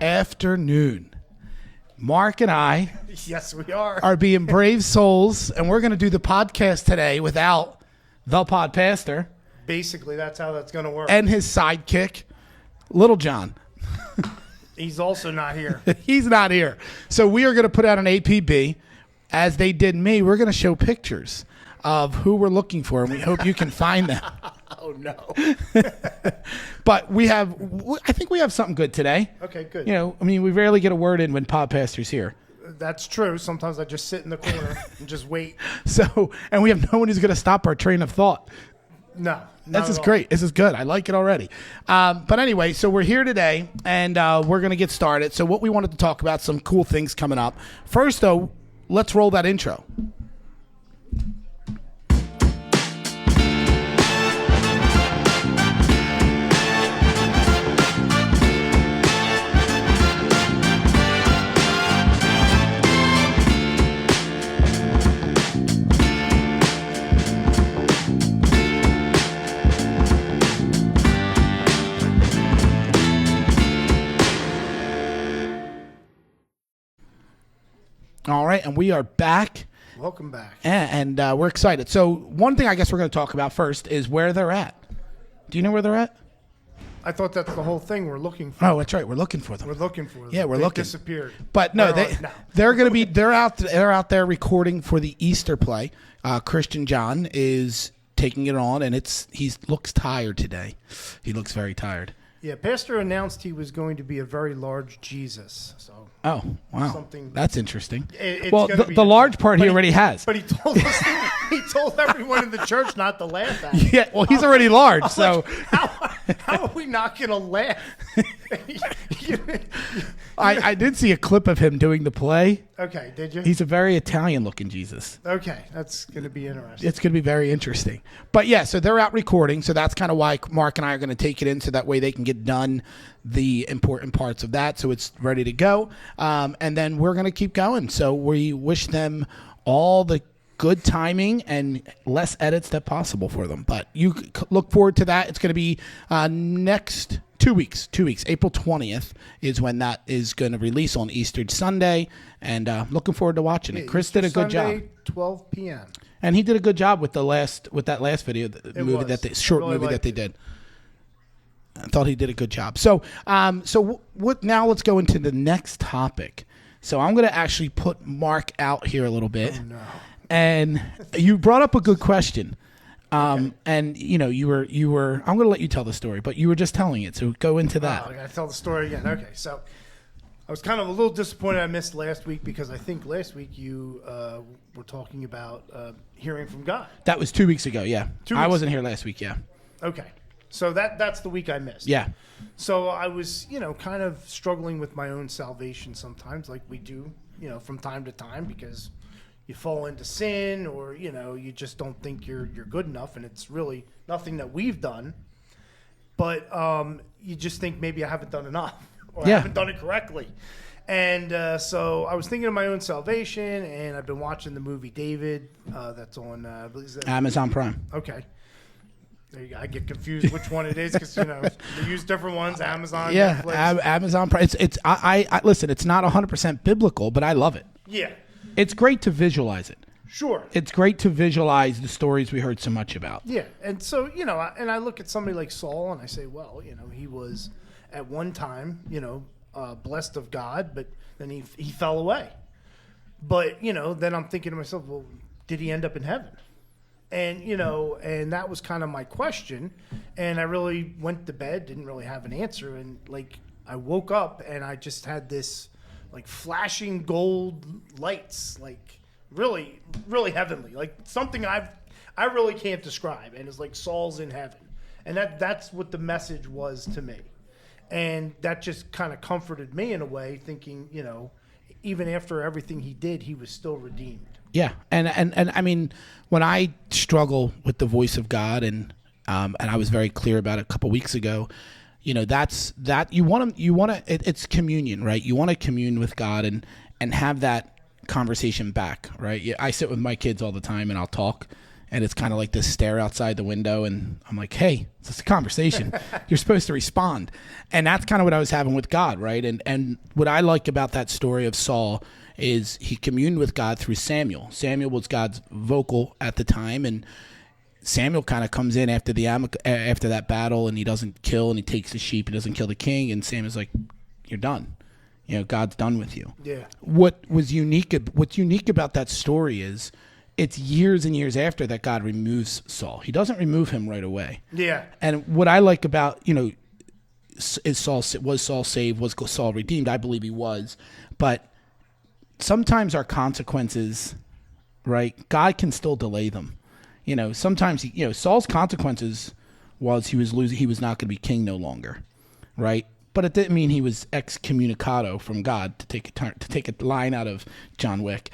Afternoon. Mark and I Yes, we are being brave souls, and we're going to do the podcast today without the Podpastor. Basically, that's how that's going to work. And his sidekick, Little John. He's also not here. He's not here. So we are going to put out an APB. As they did me, we're going to show pictures of who we're looking for, and we hope you can find them. Oh, no. But I think we have something good today. Okay, good. You know, I mean, we rarely get a word in when Podpastor's here. That's true. Sometimes I just sit in the corner and just wait. So, and we have no one who's going to stop our train of thought. No. This is great. This is good. I like it already. But anyway, so we're here today, and we're going to get started. So what we wanted to talk about, some cool things coming up. First, though, let's roll that intro. All right, and we are back. Welcome back. And we're excited. So one thing I guess we're going to talk about first is where they're at. Do you know where they're at? I thought that's the whole thing we're looking for. Oh, that's right. We're looking for them. We're looking for them. Yeah, we're They looking. disappeared. But no, No. they're going to be they're out there recording for the Easter play. Christian John is taking it on, and he looks tired today. He looks very tired. Yeah, Pastor announced he was going to be a very large Jesus. So. Oh, wow. Something- That's interesting. It's Well, gonna be the large part he already has. But he told us, he told everyone in the church not to laugh at him. Yeah, well, he's already large, I'm so. like, how are we not going to laugh? I did see a clip of him doing the play. Okay, did you? He's a very Italian-looking Jesus. Okay, that's going to be interesting. It's going to be very interesting. But yeah, so they're out recording, so that's kind of why Mark and I are going to take it in, so that way they can get done the important parts of that, so it's ready to go. And then we're going to keep going. So we wish them all the good timing and less edits that possible for them. But you look forward to that. It's going to be next 2 weeks. April 20th is when that is going to release on Easter Sunday. And looking forward to watching it. Chris Easter did a good Sunday, job. 12 p.m. And he did a good job with that last video, the movie was. that they I short really movie that liked they it. did. I thought he did a good job. So, what? Now let's go into the next topic. So I'm going to actually put Mark out here a little bit. Oh, no. And you brought up a good question. And you know, you were. I'm going to let you tell the story, but you were just telling it. So go into that. I got to tell the story again. Okay, so I was kind of a little disappointed I missed last week because I think last week you were talking about hearing from God. That was 2 weeks ago. Yeah, 2 I weeks wasn't here last week. Yeah. Okay, so that's the week I missed. Yeah. So I was, kind of struggling with my own salvation sometimes, like we do, from time to time, because you fall into sin or, you just don't think you're good enough, and it's really nothing that we've done. But you just think maybe I haven't done enough or I haven't done it correctly. And so I was thinking of my own salvation, and I've been watching the movie David that's on Amazon Prime. Okay. There you go. I get confused which one it is because they use different ones. Amazon, Yeah, Netflix. Amazon Prime. I listen. It's not 100% biblical, but I love it. Yeah, It's great to visualize it. sure. It's great to visualize the stories we heard so much about. Yeah, and so and I look at somebody like Saul, and I say, well, he was at one time, blessed of God, but then he fell away. But then I'm thinking to myself, well, did he end up in heaven? And, and that was kind of my question. And I really went to bed, didn't really have an answer. And, I woke up and I just had this, flashing gold lights, really, really heavenly. Something I really can't describe. And it's like Saul's in heaven. And that's what the message was to me. And that just kind of comforted me in a way, thinking, even after everything he did, he was still redeemed. Yeah, and I mean, when I struggle with the voice of God, and I was very clear about it a couple weeks ago, that's you want to it's communion, right? You want to commune with God and have that conversation back, right? I sit with my kids all the time and I'll talk, and it's kind of like this stare outside the window, and I'm like, hey, it's just a conversation. You're supposed to respond. And that's kind of what I was having with God, right? And what I like about that story of Saul is he communed with God through Samuel. Samuel was God's vocal at the time, and Samuel kind of comes in after that battle, and he doesn't kill, and he takes the sheep, he doesn't kill the king, and Samuel's like, you're done. God's done with you. Yeah. What's unique about that story is it's years and years after that God removes Saul. He doesn't remove him right away. Yeah. And what I like about, was Saul saved? Was Saul redeemed? I believe he was. But sometimes our consequences, right? God can still delay them. Sometimes Saul's consequences was he was not going to be king no longer, right? But it didn't mean he was excommunicado from God, to take a line out of John Wick.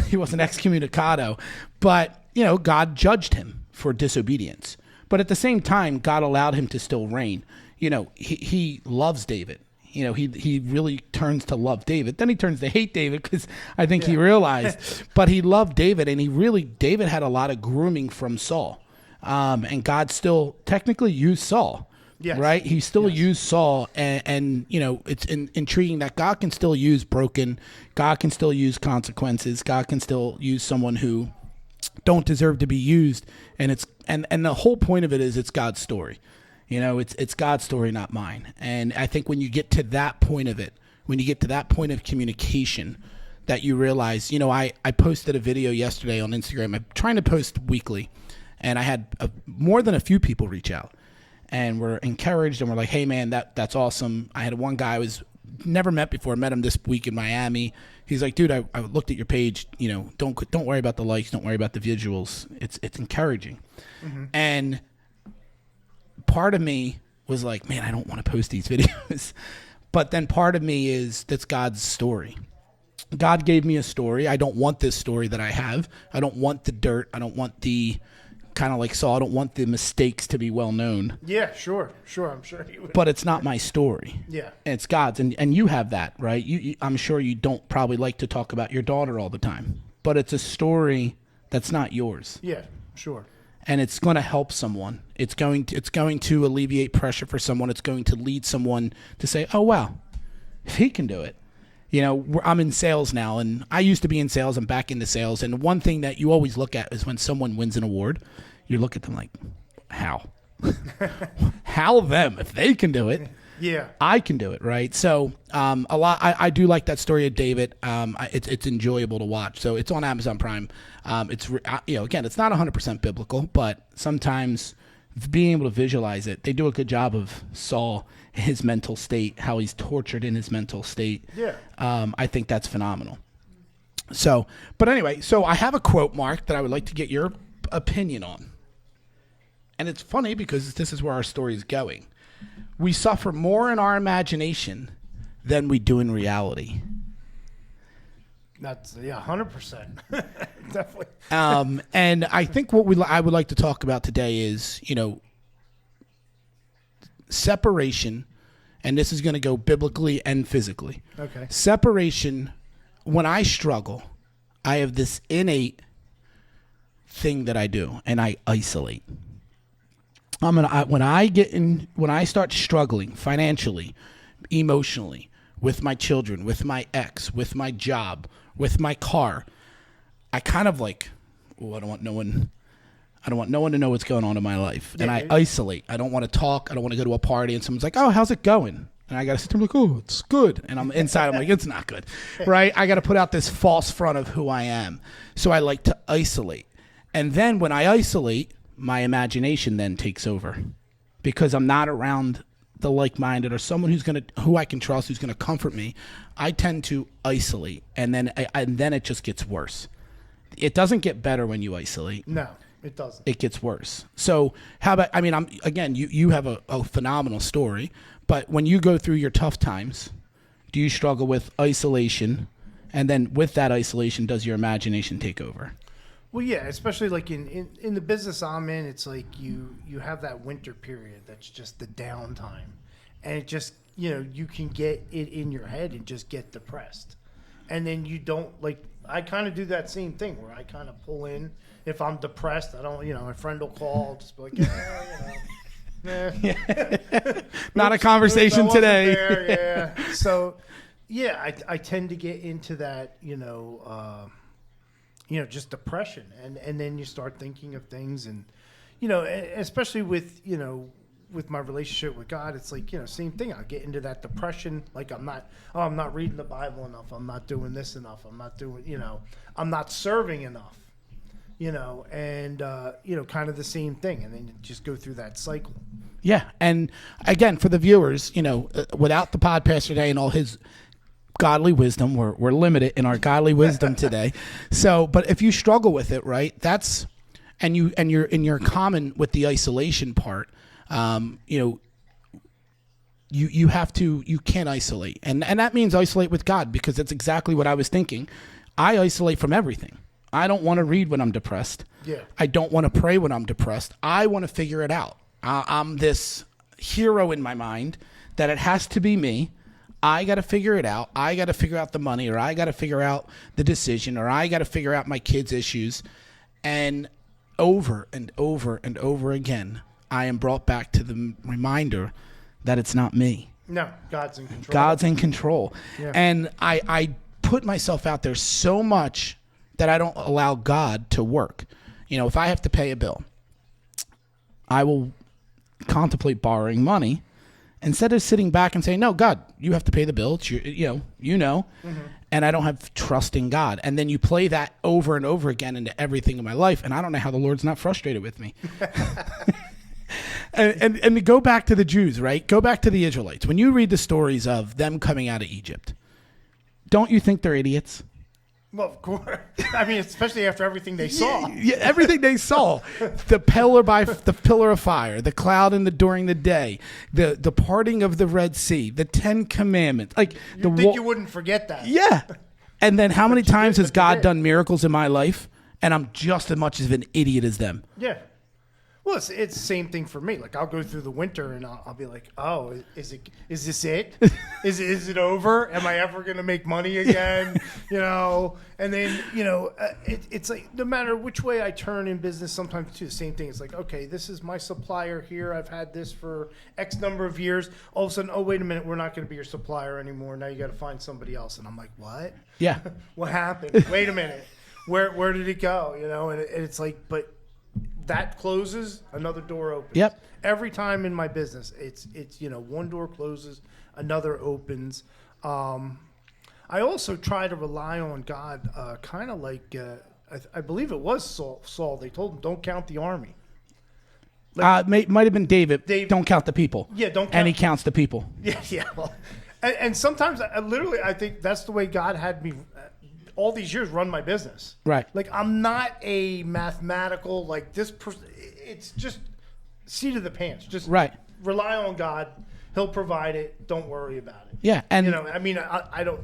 He wasn't excommunicado, but God judged him for disobedience. But at the same time, God allowed him to still reign. He loves David. He really turns to love David. Then he turns to hate David because I think he realized. But he loved David, and David had a lot of grooming from Saul, and God still technically used Saul. Yes. Right? He still used Saul, and it's intriguing that God can still use broken, God can still use consequences, God can still use someone who don't deserve to be used, and the whole point of it is it's God's story. It's God's story, not mine. And I think when you get to that point of it, when you get to that point of communication, that you realize, I posted a video yesterday on Instagram. I'm trying to post weekly, and I had more than a few people reach out. And we're encouraged, and we're like, hey, man, that's awesome. I had one guy I was never met before. Met him this week in Miami. He's like, dude, I looked at your page. Don't worry about the likes. Don't worry about the visuals. It's encouraging. Mm-hmm. And part of me was like, man, I don't want to post these videos. But then part of me is that's God's story. God gave me a story. I don't want this story that I have. I don't want the dirt. I don't want the... kind of like Saul, I don't want the mistakes to be well known. Yeah, sure. I'm sure he would. But it's not my story. Yeah. And it's God's. And you have that, right? I'm sure you don't probably like to talk about your daughter all the time. But it's a story that's not yours. Yeah, sure. And it's going to help someone. It's going to alleviate pressure for someone. It's going to lead someone to say, oh, wow, if he can do it. I'm in sales now, and I used to be in sales. I'm back into sales. And one thing that you always look at is when someone wins an award, you look at them like, how? How them? If they can do it, yeah, I can do it, right? So a lot. I do like that story of David. It's enjoyable to watch. So it's on Amazon Prime. Again, it's not 100% biblical, but sometimes being able to visualize it, they do a good job of Saul, his mental state, how he's tortured in his mental state. Yeah. I think that's phenomenal. So, but anyway, I have a quote, Mark, that I would like to get your opinion on. And it's funny because this is where our story is going. We suffer more in our imagination than we do in reality. That's 100%. Definitely. And I think what I would like to talk about today is, separation, and this is going to go biblically and physically. Okay. Separation, when I struggle, I have this innate thing that I do, and I isolate. When I start struggling financially, emotionally, with my children, with my ex, with my job, with my car, I kind of like, I don't want no one to know what's going on in my life. And I isolate. I don't want to talk. I don't want to go to a party and someone's like, oh, how's it going? And I got to sit there and like, oh, it's good. And I'm inside, I'm like, it's not good, right? I got to put out this false front of who I am. So I like to isolate. And then when I isolate, my imagination then takes over because I'm not around the like-minded or someone who I can trust, who's going to comfort me. I tend to isolate, and then it just gets worse. It doesn't get better when you isolate. No, it doesn't. It gets worse. So how about, you have a phenomenal story, but when you go through your tough times, do you struggle with isolation? And then with that isolation, does your imagination take over? Well, yeah, especially like in the business I'm in, it's like you have that winter period that's just the downtime. And it just, you can get it in your head and just get depressed. And then you don't, like, I kind of do that same thing where I kind of pull in. If I'm depressed, I don't, my friend will call, I'll just be like, Not a conversation today. There, yeah. So, yeah, I tend to get into that, just depression. And then you start thinking of things and, especially with, with my relationship with God, it's like, same thing. I get into that depression. Like I'm not reading the Bible enough. I'm not doing this enough. I'm not doing, I'm not serving enough, and, kind of the same thing. And then you just go through that cycle. Yeah. And again, for the viewers, without the Podpastor today and all his godly wisdom, we're limited in our godly wisdom today. So, but if you struggle with it, right, and you're common with the isolation part, you can't isolate. And that means isolate with God, because that's exactly what I was thinking. I isolate from everything. I don't want to read when I'm depressed. Yeah. I don't want to pray when I'm depressed. I want to figure it out. I'm this hero in my mind that it has to be me. I got to figure it out. I got to figure out the money, or I got to figure out the decision, or I got to figure out my kids' issues. And over and over and over again, I am brought back to the reminder that it's not me. No, God's in control. God's in control. Yeah. And I put myself out there so much that I don't allow God to work. If I have to pay a bill, I will contemplate borrowing money instead of sitting back and saying, no, God, you have to pay the bill. It's your, Mm-hmm. And I don't have trust in God. And then you play that over and over again into everything in my life. And I don't know how the Lord's not frustrated with me. And to go back to the Jews, right? Go back to the Israelites. When you read the stories of them coming out of Egypt, don't you think they're idiots? Well, of course. I mean, especially after everything they saw. Yeah, everything they saw. The pillar of fire, the cloud during the day, the parting of the Red Sea, the 10 Commandments. Like you wouldn't forget that. Yeah. And then how many times has God done miracles in my life, and I'm just as much of an idiot as them? Yeah. Well, it's the same thing for me. Like I'll go through the winter and I'll be like, "Oh, is this it? Is it over? Am I ever going to make money again?" And then it's like no matter which way I turn in business, sometimes too the same thing. It's like, okay, this is my supplier here. I've had this for X number of years. All of a sudden, oh wait a minute, we're not going to be your supplier anymore. Now you got to find somebody else. And I'm like, what? Yeah. What happened? Wait a minute. Where did it go? And it's like, but. That closes, another door opens. Yep. Every time in my business, it's one door closes, another opens. I also try to rely on God, kind of like I believe it was Saul. They told him, "Don't count the army." Might have been David. Don't count the people. Yeah, don't. And he counts the people. Yeah. Well, and sometimes I think that's the way God had me. All these years run my business. Right. Like I'm not a mathematical like this person. It's just seat of the pants. Just rely on God. He'll provide it. Don't worry about it. Yeah. And I don't.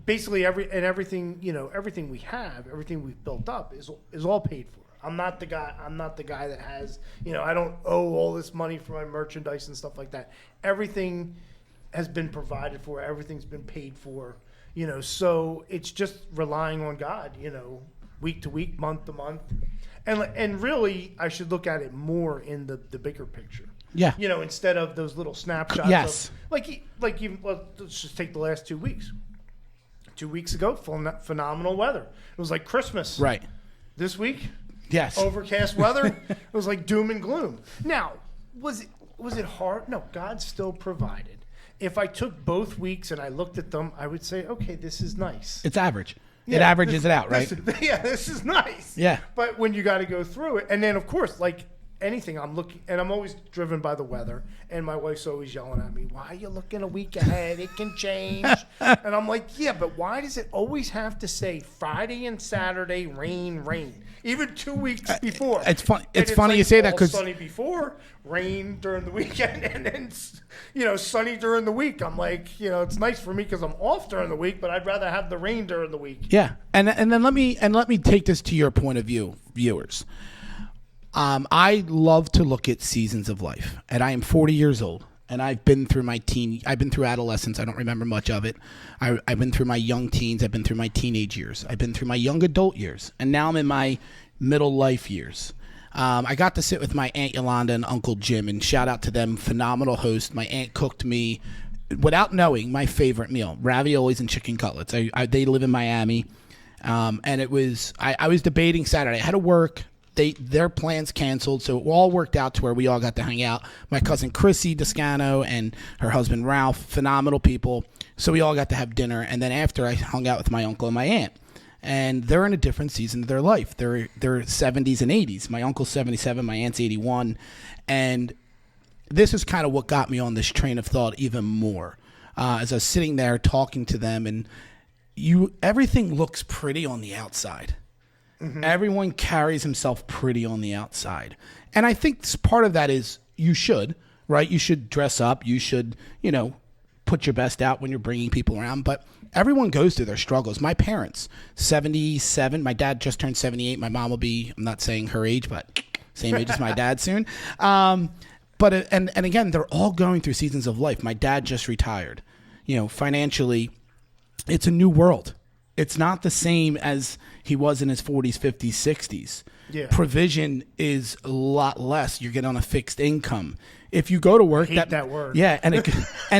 Basically everything we have, everything we've built up is all paid for. I'm not the guy that has I don't owe all this money for my merchandise and stuff like that. Everything has been provided for. Everything's been paid for. So it's just relying on God, week to week, month to month. And really, I should look at it more in the bigger picture. Yeah. Instead of those little snapshots. Yes. Let's just take the last 2 weeks. 2 weeks ago, phenomenal weather. It was like Christmas. Right. This week, yes, overcast weather. It was like doom and gloom. Now, was it hard? No, God still provided. If I took both weeks and I looked at them, I would say, okay, this is nice. It's average. It averages it out, right? This is nice. Yeah. But when you got to go through it, and then, of course, like anything, I'm looking, and I'm always driven by the weather, and my wife's always yelling at me, why are you looking a week ahead? It can change. And I'm like, yeah, but why does it always have to say Friday and Saturday, rain, rain? Even 2 weeks before. It's funny. It's funny you say that because sunny before, rain during the weekend, and then sunny during the week. I'm like, it's nice for me because I'm off during the week, but I'd rather have the rain during the week. Yeah, and then let me take this to your point of view, viewers. I love to look at seasons of life, and I am 40 years old, And I've been through I've been through adolescence. I don't remember much of it. I've been through my young teens. I've been through my teenage years. I've been through my young adult years. And now I'm in my middle life years. I got to sit with my Aunt Yolanda and Uncle Jim, and shout out to them. Phenomenal host. My aunt cooked me, without knowing, my favorite meal, raviolis and chicken cutlets. They live in Miami. And it was, I was debating Saturday. I had to work. Their plans canceled, so it all worked out to where we all got to hang out. My cousin Chrissy Descano and her husband Ralph, phenomenal people. So we all got to have dinner, and then after I hung out with my uncle and my aunt. And they're in a different season of their life. They're 70s and 80s. My uncle's 77, my aunt's 81. And this is kind of what got me on this train of thought even more. As I was sitting there talking to them, and everything looks pretty on the outside. Mm-hmm. Everyone carries himself pretty on the outside. And I think part of that is you should, right? You should dress up. You should, put your best out when you're bringing people around. But everyone goes through their struggles. My parents, 77. My dad just turned 78. My mom will be, I'm not saying her age, but same age as my dad soon. But again, they're all going through seasons of life. My dad just retired. Financially, it's a new world. It's not the same as he was in his 40s, 50s, 60s. Yeah. Provision is a lot less. You're getting on a fixed income. If you go to work, I hate that word. Yeah, and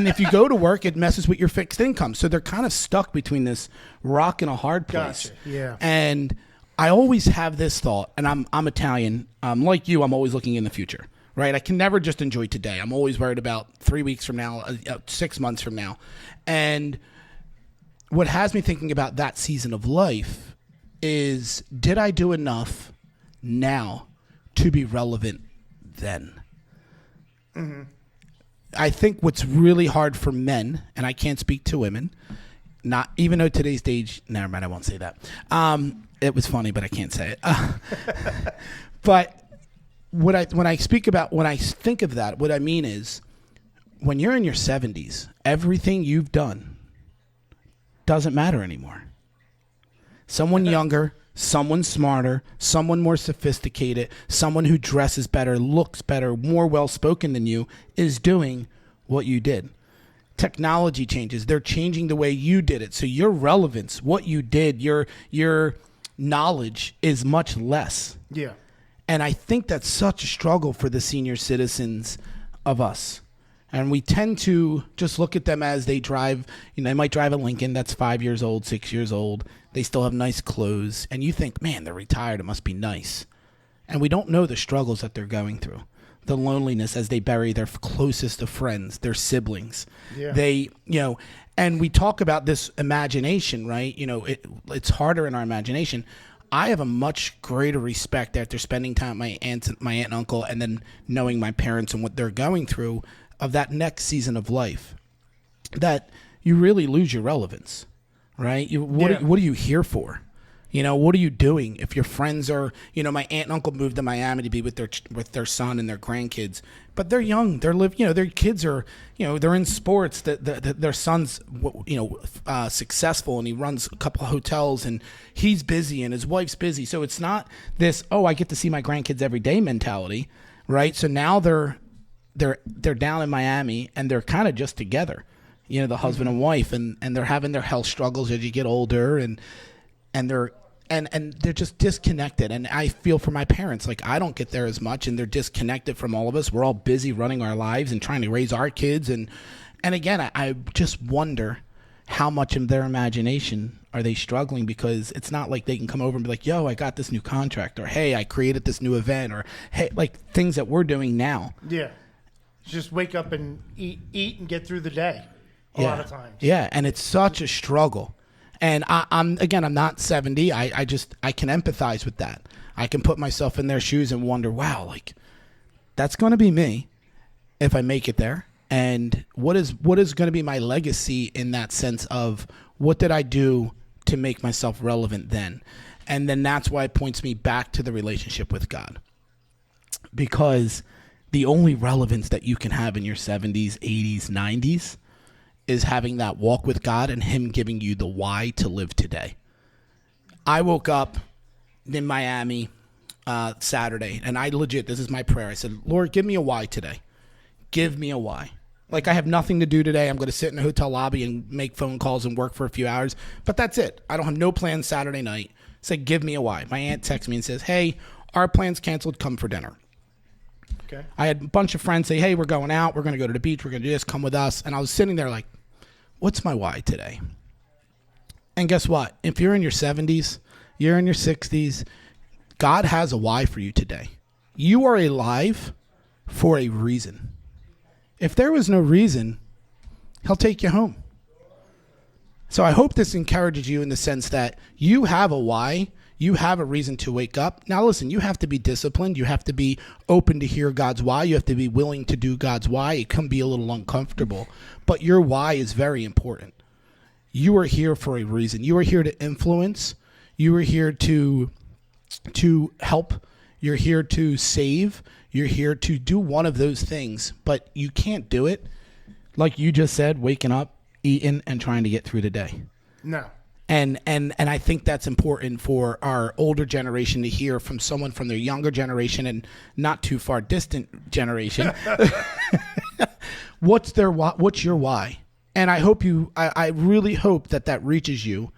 if you go to work, it messes with your fixed income. So they're kind of stuck between this rock and a hard place. Gotcha. Yeah. And I always have this thought, and I'm Italian. Like you, I'm always looking in the future. Right? I can never just enjoy today. I'm always worried about 3 weeks from now, 6 months from now, and what has me thinking about that season of life is, did I do enough now to be relevant then? Mm-hmm. I think what's really hard for men, and I can't speak to women, not even though today's age, never mind, I won't say that. It was funny, but I can't say it. But when I think of that, what I mean is, when you're in your 70s, everything you've done doesn't matter anymore. Someone younger, someone smarter, someone more sophisticated, someone who dresses better, looks better, more well-spoken than you is doing what you did. Technology changes. They're changing the way you did it. So your relevance, what you did, your knowledge is much less. Yeah. And I think that's such a struggle for the senior citizens of us. And we tend to just look at them as they drive, they might drive a Lincoln that's 5 years old, 6 years old. They still have nice clothes. And you think, man, they're retired. It must be nice. And we don't know the struggles that they're going through. The loneliness as they bury their closest of friends, their siblings. Yeah. And we talk about this imagination, right? It's harder in our imagination. I have a much greater respect after spending time with my aunt and uncle, and then knowing my parents and what they're going through, of that next season of life, that you really lose your relevance, right? What are you here for? What are you doing? If your friends are, my aunt and uncle moved to Miami to be with their son and their grandkids, but they're young. Their kids are, they're in sports. Their son's, successful, and he runs a couple of hotels, and he's busy, and his wife's busy. So it's not this, I get to see my grandkids every day mentality, right? So now they're down in Miami, and they're kind of just together, the husband and wife, and they're having their health struggles as you get older, and they're just disconnected. And I feel for my parents, like I don't get there as much, and they're disconnected from all of us. We're all busy running our lives and trying to raise our kids, and again, I just wonder how much of their imagination are they struggling, because it's not like they can come over and be like, yo, I got this new contract, or hey, I created this new event, or hey, like things that we're doing now. Yeah. Just wake up and eat and get through the day a lot of times. Yeah, and it's such a struggle. And I'm not 70. I can empathize with that. I can put myself in their shoes and wonder, wow, like that's going to be me if I make it there. And what is going to be my legacy in that sense of what did I do to make myself relevant then? And then that's why it points me back to the relationship with God. Because the only relevance that you can have in your 70s, 80s, 90s is having that walk with God and him giving you the why to live today. I woke up in Miami Saturday, and this is my prayer. I said, Lord, give me a why today. Give me a why. Like, I have nothing to do today. I'm going to sit in the hotel lobby and make phone calls and work for a few hours. But that's it. I don't have no plans Saturday night. Say, give me a why. My aunt texts me and says, hey, our plan's canceled. Come for dinner. Okay. I had a bunch of friends say, hey, we're going out. We're going to go to the beach. We're going to do this. Come with us. And I was sitting there like, what's my why today? And guess what? If you're in your 70s, you're in your 60s, God has a why for you today. You are alive for a reason. If there was no reason, he'll take you home. So I hope this encourages you in the sense that you have a why. You have a reason to wake up. Now listen, you have to be disciplined. You have to be open to hear God's why. You have to be willing to do God's why. It can be a little uncomfortable, but your why is very important. You are here for a reason. You are here to influence. You are here to help. You're here to save. You're here to do one of those things, but you can't do it, like you just said, waking up, eating, and trying to get through the day. No. And I think that's important for our older generation to hear from someone from their younger generation and not too far distant generation. What's your why? And I really hope that reaches you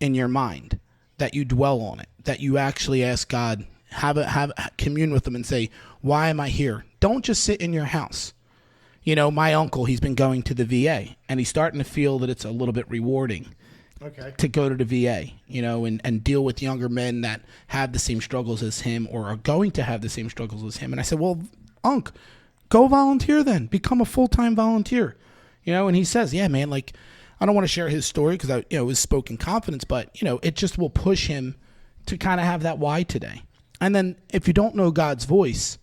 in your mind, that you dwell on it, that you actually ask God, commune with them and say, why am I here? Don't just sit in your house. You know, my uncle, he's been going to the VA, and he's starting to feel that it's a little bit rewarding to go to the VA, you know, and deal with younger men that have the same struggles as him or are going to have the same struggles as him. And I said, well, Unc, go volunteer then. Become a full-time volunteer. You know, and he says, yeah, man, like, I don't want to share his story because it was spoken confidence, but, you know, it just will push him to kind of have that why today. And then if you don't know God's voice,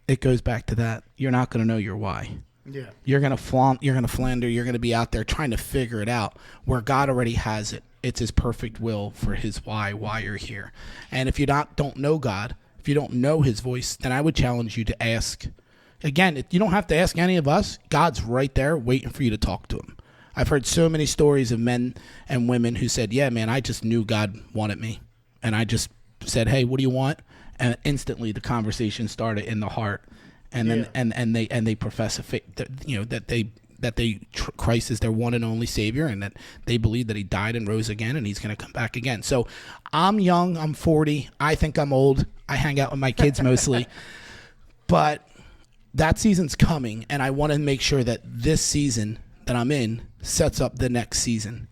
it goes back to that. You're not going to know your why. Yeah. You're going to flaunt, you're going to flounder, you're going to be out there trying to figure it out where God already has it. It's his perfect will for his why you're here. And if you don't know God, if you don't know his voice, then I would challenge you to ask. Again, you don't have to ask any of us. God's right there waiting for you to talk to him. I've heard so many stories of men and women who said, yeah, man, I just knew God wanted me. And I just said, hey, what do you want? And instantly the conversation started in the heart. And then and they profess a faith that, you know, that Christ is their one and only Savior, and that they believe that he died and rose again and he's going to come back again. So I'm young, I'm 40. I think I'm old. I hang out with my kids mostly. But that season's coming, and I want to make sure that this season that I'm in sets up the next season.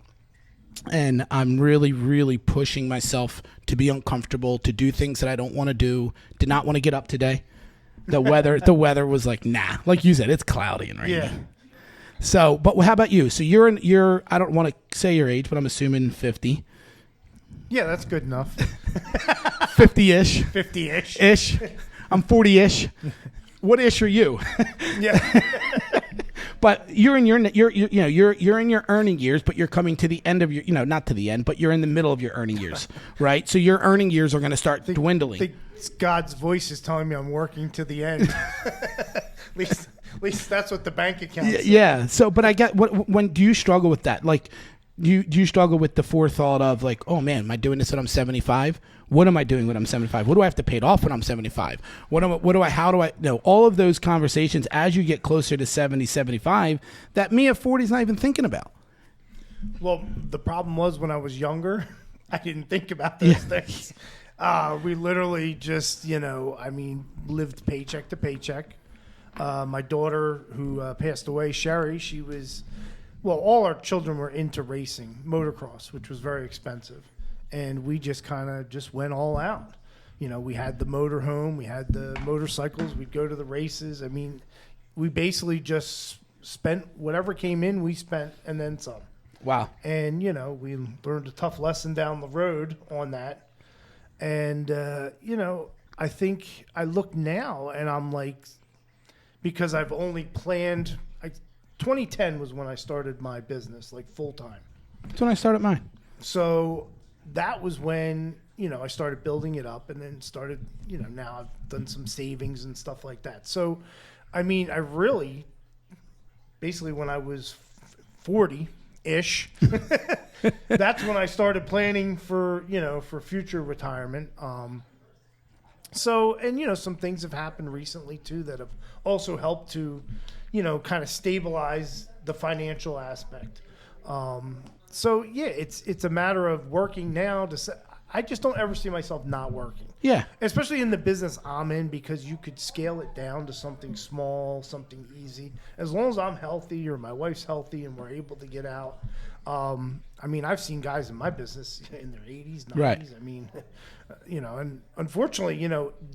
And I'm really, really pushing myself to be uncomfortable, to do things that I don't want to do. Did not want to get up today. The weather was like, nah. Like you said, it's cloudy and rainy. Yeah. So, but how about you? So you're I don't want to say your age, but I'm assuming 50. Yeah, that's good enough. 50-ish. 50-ish. Ish. I'm 40-ish. What ish are you? Yeah. But you're in you're in your earning years, but you're coming to the end of your, not to the end, but you're in the middle of your earning years, right? So your earning years are going to start dwindling. I think God's voice is telling me I'm working to the end. At least that's what the bank account says. Yeah. So, but I get when do you struggle with that? Like, do you struggle with the forethought of like, oh man, am I doing this when I'm 75? What am I doing when I'm 75? What do I have to pay it off when I'm 75? How do I know all of those conversations as you get closer to 70, 75 that me at 40 is not even thinking about? Well, the problem was when I was younger, I didn't think about those things. We literally just, lived paycheck to paycheck. My daughter, who passed away, Sherry, all our children were into racing, motocross, which was very expensive. And we just kind of went all out. We had the motor home, we had the motorcycles, we'd go to the races. I mean, we basically just spent whatever came in, we spent, and then some. Wow. And, we learned a tough lesson down the road on that. And, I think I look now and I'm like, because I've only planned, 2010 was when I started my business, like full time. That's when I started mine. So that was when, I started building it up and then started, now I've done some savings and stuff like that. So, I really, basically when I was 40-ish, that's when I started planning for, for future retirement. So, and some things have happened recently too that have also helped to, kind of stabilize the financial aspect. So yeah, it's a matter of working now I just don't ever see myself not working. Yeah. Especially in the business I'm in, because you could scale it down to something small, something easy. As long as I'm healthy or my wife's healthy and we're able to get out. I mean, I've seen guys in my business in their 80s, 90s. Right. I mean, and unfortunately,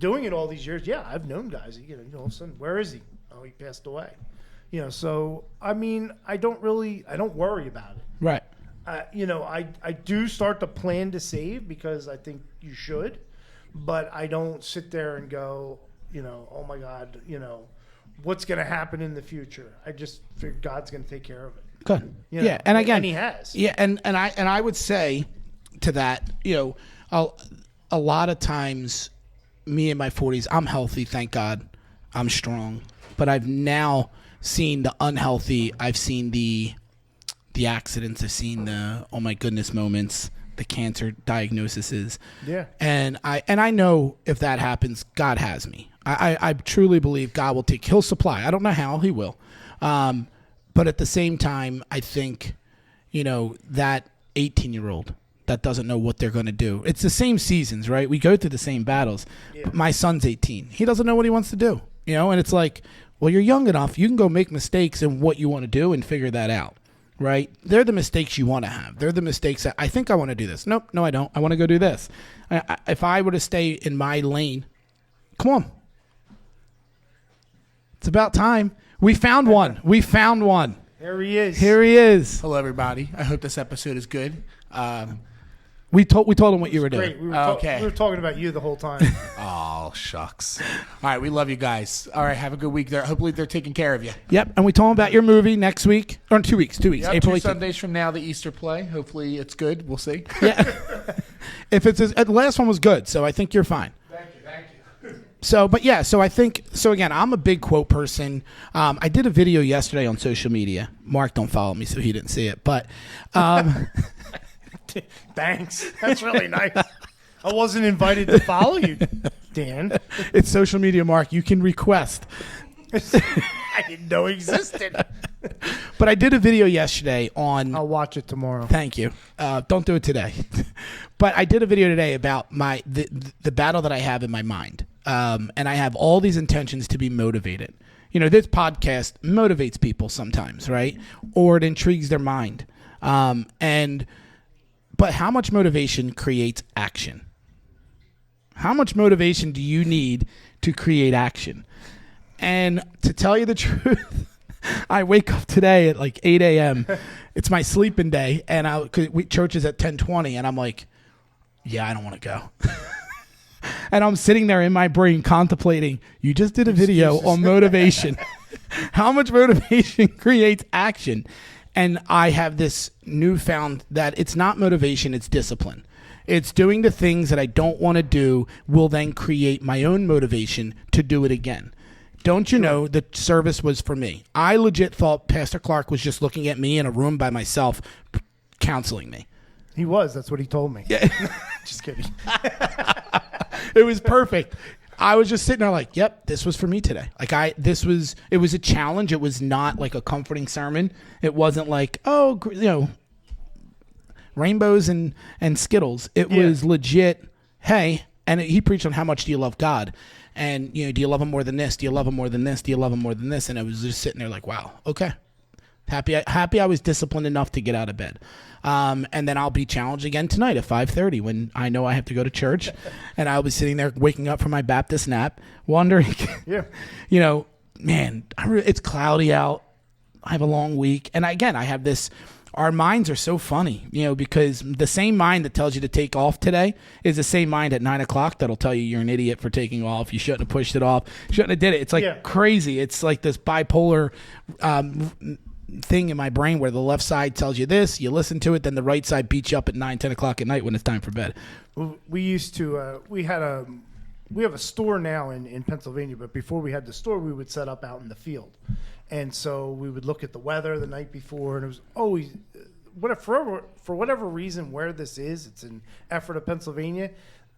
doing it all these years, yeah, I've known guys, all of a sudden, where is he? Oh, he passed away. So, I mean, I don't worry about it. Right. I do start to plan to save because I think you should, but I don't sit there and go, oh my God, what's going to happen in the future? I just figure God's going to take care of it. Good. Yeah. And again, and he has. Yeah. And I would say to that, a lot of times me in my 40s, I'm healthy. Thank God. I'm strong, but I've now seen the unhealthy. I've seen the accidents. I've seen the, oh my goodness moments, the cancer diagnoses. Yeah. And I know if that happens, God has me. I truly believe God will he'll supply. I don't know how he will. But at the same time, I think, that 18-year-old that doesn't know what they're going to do. It's the same seasons, right? We go through the same battles. Yeah. My son's 18. He doesn't know what he wants to do, and it's like, well, you're young enough. You can go make mistakes in what you want to do and figure that out. Right? They're the mistakes you want to have. They're the mistakes that I think I want to do this. Nope, no, I don't. I want to go do this. If I were to stay in my lane, come on. It's about time. We found one. There he is. Here he is. Hello, everybody. I hope this episode is good. We told him what you were doing. Great. We Okay. were talking about you the whole time. Oh, shucks. All right, we love you guys. All right, have a good week. Hopefully they're taking care of you. Yep, and we told him about your movie next week. Or in 2 weeks. 2 weeks. Yep, April 2 18th. Sundays from now, the Easter play. Hopefully it's good. We'll see. Yeah. If it's the last one was good, so I think you're fine. Thank you. So, but yeah, so I think, so again, I'm a big quote person. I did a video yesterday on social media. Mark don't follow me, so he didn't see it. But Thanks. That's really nice. I wasn't invited to follow you, Dan. It's social media, Mark. You can request. I didn't know it existed. But I did a video yesterday on... I'll watch it tomorrow. Thank you. Don't do it today. But I did a video today about the battle that I have in my mind. And I have all these intentions to be motivated. This podcast motivates people sometimes, right? Or it intrigues their mind. But how much motivation creates action? How much motivation do you need to create action? And to tell you the truth, I wake up today at like 8 a.m. It's my sleeping day, and church is at 10:20, and I'm like, yeah, I don't want to go. And I'm sitting there in my brain contemplating, you just did a video on motivation. How much motivation creates action? And I have this newfound that it's not motivation, it's discipline. It's doing the things that I don't want to do will then create my own motivation to do it again. Don't you know the service was for me? I legit thought Pastor Clark was just looking at me in a room by myself counseling me. He was. That's what he told me. Yeah. Just kidding. It was perfect. I was just sitting there like, yep, this was for me today. It was a challenge. It was not like a comforting sermon. It wasn't like, rainbows and Skittles. It was legit, hey, and he preached on how much do you love God? And, do you love him more than this? Do you love him more than this? Do you love him more than this? And I was just sitting there like, wow, okay. Happy I was disciplined enough to get out of bed. And then I'll be challenged again tonight at 5:30 when I know I have to go to church. And I'll be sitting there waking up from my Baptist nap, wondering, man, it's cloudy out. I have a long week. And again, I have this, our minds are so funny, because the same mind that tells you to take off today is the same mind at 9 o'clock that'll tell you you're an idiot for taking off. You shouldn't have pushed it off. You shouldn't have did it. It's like crazy. It's like this bipolar thing in my brain where the left side tells you this, you listen to it, then the right side beats you up at 9, 10 o'clock at night when it's time for bed. We used to, we have a store now in Pennsylvania, but before we had the store, we would set up out in the field. And so we would look at the weather the night before, and it was always, for whatever reason, where this is, it's in Ephrata, Pennsylvania.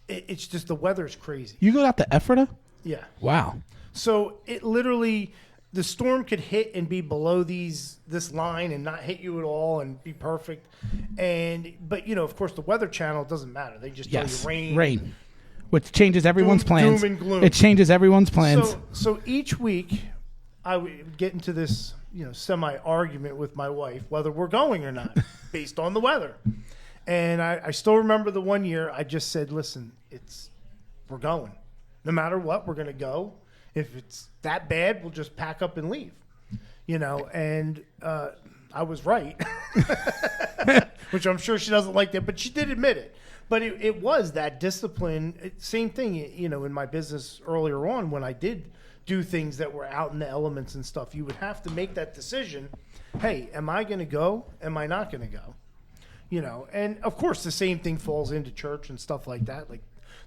It's just the weather's crazy. You go out to Ephrata? Yeah. Wow. So it literally, the storm could hit and be below this line and not hit you at all and be perfect. But of course, the Weather Channel doesn't matter. They just tell you rain. Which changes everyone's plans. Doom and gloom. It changes everyone's plans. So each week, I would get into this semi-argument with my wife whether we're going or not based on the weather. And I still remember the one year I just said, listen, we're going. No matter what, we're going to go. If it's that bad, we'll just pack up and leave. And I was right, which I'm sure she doesn't like that, but she did admit it. But it was that discipline. Same thing, in my business earlier on when I did do things that were out in the elements and stuff. You would have to make that decision. Hey, am I going to go? Am I not going to go? And of course the same thing falls into church and stuff like that. Like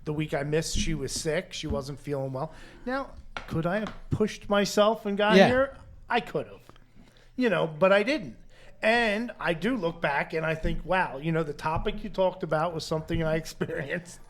the week I missed, she was sick. She wasn't feeling well. Now, could I have pushed myself and got here? I could have, but I didn't. And I do look back and I think, wow, the topic you talked about was something I experienced.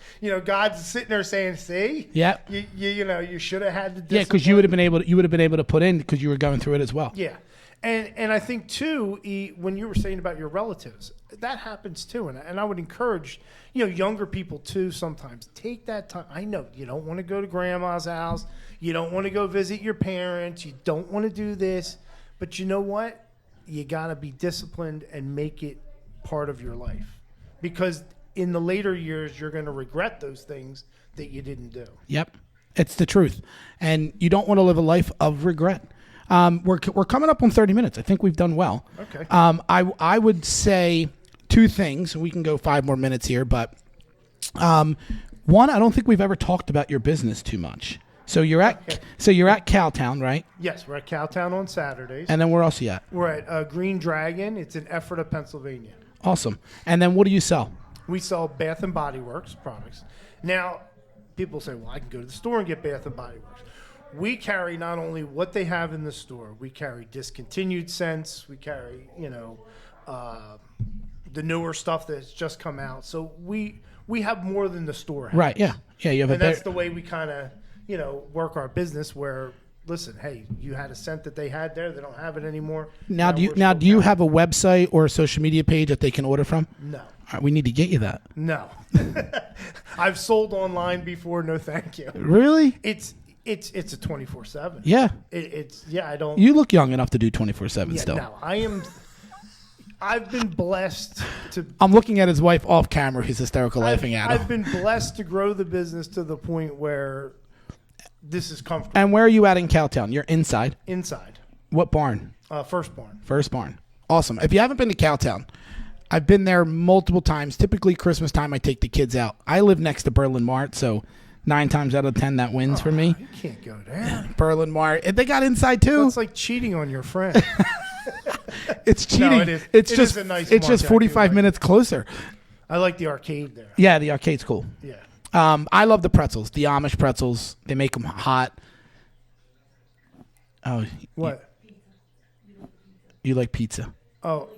God's sitting there saying, see, you should have had the discipline. Yeah, because you would have been able to put in because you were going through it as well. Yeah. And I think, too, when you were saying about your relatives, that happens, too. And I would encourage, younger people, too, sometimes. Take that time. I know you don't want to go to grandma's house. You don't want to go visit your parents. You don't want to do this. But you know what? You got to be disciplined and make it part of your life. Because in the later years, you're going to regret those things that you didn't do. Yep. It's the truth. And you don't want to live a life of regret. We're coming up on 30 minutes. I think we've done well. Okay. I would say two things. We can go 5 more minutes here, but one, I don't think we've ever talked about your business too much. So you're at Cowtown, right? Yes, we're at Cowtown on Saturdays. And then where else are you at? We're at Green Dragon. It's in Ephrata, Pennsylvania. Awesome. And then what do you sell? We sell Bath and Body Works products. Now, people say, well, I can go to the store and get Bath and Body Works. We carry not only what they have in the store, we carry discontinued scents, we carry, the newer stuff that's just come out. So we have more than the store has. Right, yeah. Yeah, you have and that's the way we kind of, work our business where, listen, hey, you had a scent that they had there, they don't have it anymore. Now do you have a website or a social media page that they can order from? No. All right, we need to get you that. No. I've sold online before, no thank you. Really? It's a 24/7. Yeah. I don't. You look young enough to do 24/7 still. No, I've been blessed to. I'm looking at his wife off camera. He's hysterical laughing at him. I've been blessed to grow the business to the point where this is comfortable. And where are you at in Cowtown? You're inside? Inside. What barn? First barn. First barn. Awesome. If you haven't been to Cowtown, I've been there multiple times. Typically Christmas time, I take the kids out. I live next to Berlin Mart, so 9 times out of 10 that wins for me. You can't go there. Berlin Mart. They got inside too. It's like cheating on your friend. It's cheating. No, it is. It's it just is a nice it's just 45 minutes closer. I like the arcade there. Yeah, the arcade's cool. Yeah. I love the pretzels, the Amish pretzels. They make them hot. Oh, what? You like pizza? Oh,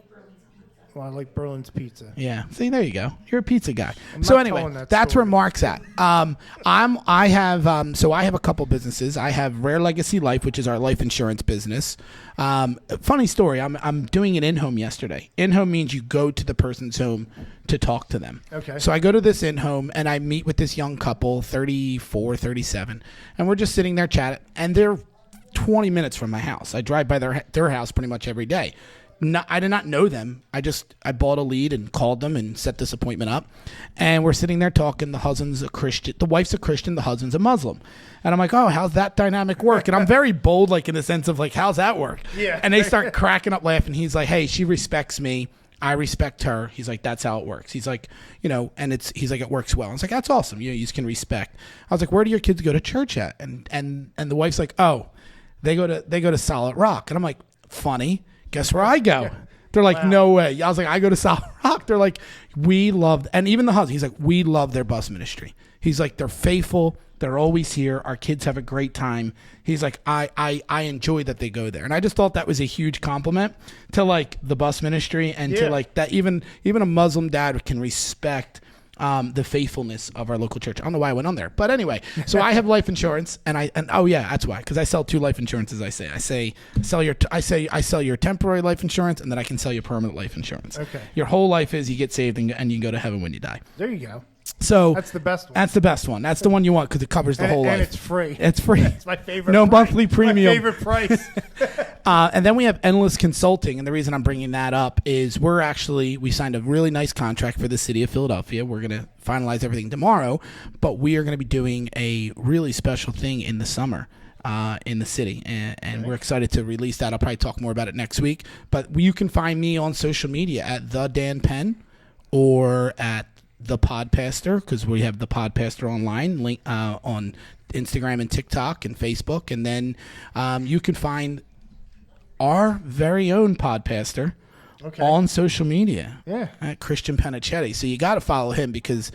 well, I like Berlin's pizza. Yeah. See, there you go. You're a pizza guy. I'm So not anyway, telling that that's story. where Mark's at. I have a couple businesses. I have Rare Legacy Life, which is our life insurance business. Funny story. I'm doing an in-home yesterday. In-home means you go to the person's home to talk to them. Okay. So I go to this in-home and I meet with this young couple, 34, 37, and we're just sitting there chatting, and they're 20 minutes from my house. I drive by their house pretty much every day. No, I did not know them. I bought a lead and called them and set this appointment up. And we're sitting there talking. The husband's a Christian. The wife's a Christian. The husband's a Muslim. And I'm like, oh, how's that dynamic work? And I'm very bold, like in the sense of like, how's that work? Yeah. And they start cracking up laughing. He's like, hey, she respects me. I respect her. He's like, that's how it works. He's like, he's like, it works well. I was like, that's awesome. You can respect. I was like, where do your kids go to church at? And the wife's like, oh, they go to Solid Rock. And I'm like, funny. Guess where I go? They're like, no way. I was like, I go to Solid Rock. They're like, we love, and even the husband, he's like, we love their bus ministry. He's like, they're faithful. They're always here. Our kids have a great time. He's like, I enjoy that they go there. And I just thought that was a huge compliment to like the bus ministry and to like that even a Muslim dad can respect the faithfulness of our local church. I don't know why I went on there, but anyway. So I have life insurance, and oh yeah, that's why, because I sell 2 life insurances. I sell your temporary life insurance, and then I can sell you permanent life insurance. Okay. Your whole life is you get saved and you can go to heaven when you die. There you go. So that's the best one. That's the best one. That's the one you want because it covers the whole life. And it's free. It's free. It's my favorite. No price. monthly premium. My favorite price. And then we have Endless Consulting, and the reason I'm bringing that up is we signed a really nice contract for the city of Philadelphia. We're going to finalize everything tomorrow, but we are going to be doing a really special thing in the summer. In the city, and we're excited to release that. I'll probably talk more about it next week, but you can find me on social media at the Dan Penn or at the Podpastor, because we have the Podpastor online link on Instagram and TikTok and Facebook, and then you can find our very own Podpastor on social media at Christian Panichetti. So you got to follow him because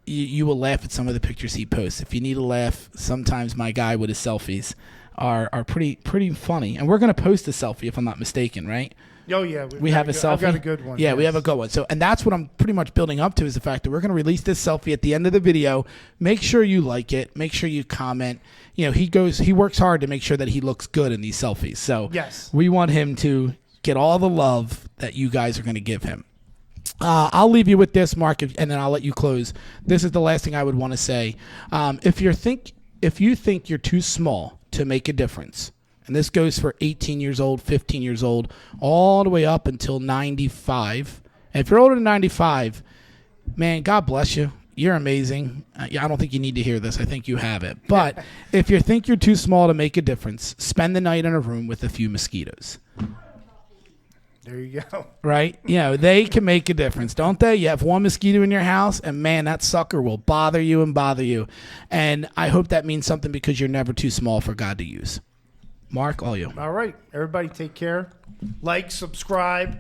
you will laugh at some of the pictures he posts. If you need a laugh, sometimes my guy with his selfies are pretty funny. And we're going to post a selfie, if I'm not mistaken, right? Oh, yeah. We have a selfie. I've got a good one. Yeah, yes. We have a good one. So, and that's what I'm pretty much building up to, is the fact that we're going to release this selfie at the end of the video. Make sure you like it. Make sure you comment. You know, he works hard to make sure that he looks good in these selfies. So we want him to get all the love that you guys are going to give him. I'll leave you with this, Mark, and then I'll let you close. This is the last thing I would want to say. If you think you're too small to make a difference, and this goes for 18 years old, 15 years old, all the way up until 95. And if you're older than 95, man, God bless you. You're amazing. I don't think you need to hear this. I think you have it. But if you think you're too small to make a difference, spend the night in a room with a few mosquitoes. There you go. Right? You know, they can make a difference, don't they? You have one mosquito in your house, and man, that sucker will bother you and bother you. And I hope that means something, because you're never too small for God to use. Mark, all you. All right. Everybody take care. Like, subscribe,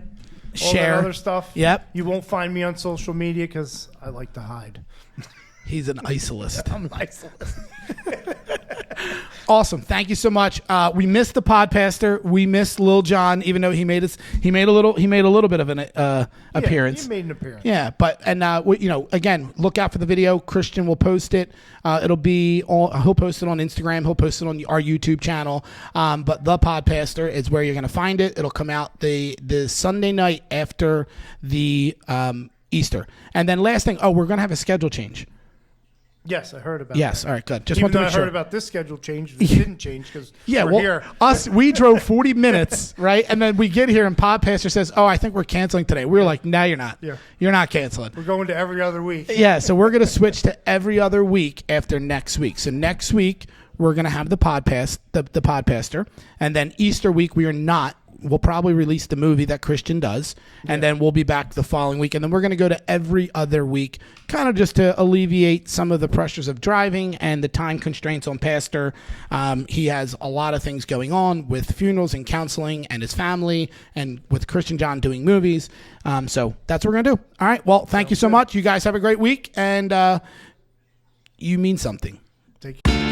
share. All that other stuff. Yep. You won't find me on social media because I like to hide. He's an isolist. I'm an isolist. Awesome. Thank you so much. We missed the Podpastor. We missed Lil John, even though he made a little bit of an appearance. He made an appearance. Yeah, but again, look out for the video. Christian will post it. He'll post it on Instagram. He'll post it on our YouTube channel. But the Podpastor is where you're going to find it. It'll come out the Sunday night after the Easter. And then last thing, we're going to have a schedule change. Yes, I heard about Yes, that. all right, good. Just Even want to though make I sure. heard about this schedule change, it didn't change because we're here. We drove 40 minutes, right? And then we get here and Podpastor says, I think we're canceling today. We were like, no, you're not. Yeah. You're not canceling. We're going to every other week. Yeah, so we're going to switch to every other week after next week. So next week, we're going to have the Podpastor. And then Easter week, we are not. We'll probably release the movie that Christian does, and then we'll be back the following week. And then we're going to go to every other week, kind of just to alleviate some of the pressures of driving and the time constraints on Pastor. He has a lot of things going on with funerals and counseling and his family, and with Christian John doing movies. So that's what we're going to do. All right. Well, thank you so much. You guys have a great week, and you mean something. Take care.